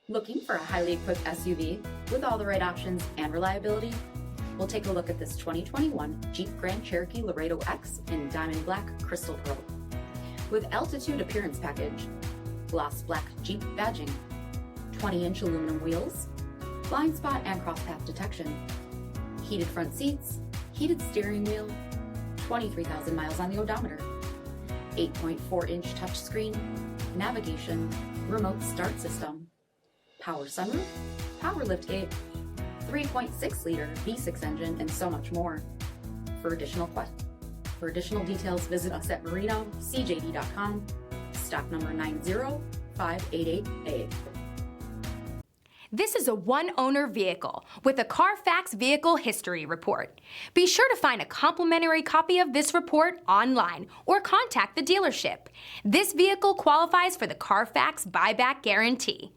Looking for a highly equipped SUV with all the right options and reliability? We'll take a look at this 2021 Jeep Grand Cherokee Laredo X in diamond black crystal pearl. With altitude appearance package, gloss black Jeep badging, 20-inch aluminum wheels, blind spot and crosspath detection, heated front seats, heated steering wheel, 23,000 miles on the odometer, 8.4-inch touchscreen, navigation, remote start system, power sunroof, power liftgate, 3.6-liter V6 engine, and so much more. For additional details, visit us at MarinoCJD.com, stock number 90588A. This is a one-owner vehicle with a CARFAX Vehicle History Report. Be sure to find a complimentary copy of this report online or contact the dealership. This vehicle qualifies for the CARFAX Buyback Guarantee.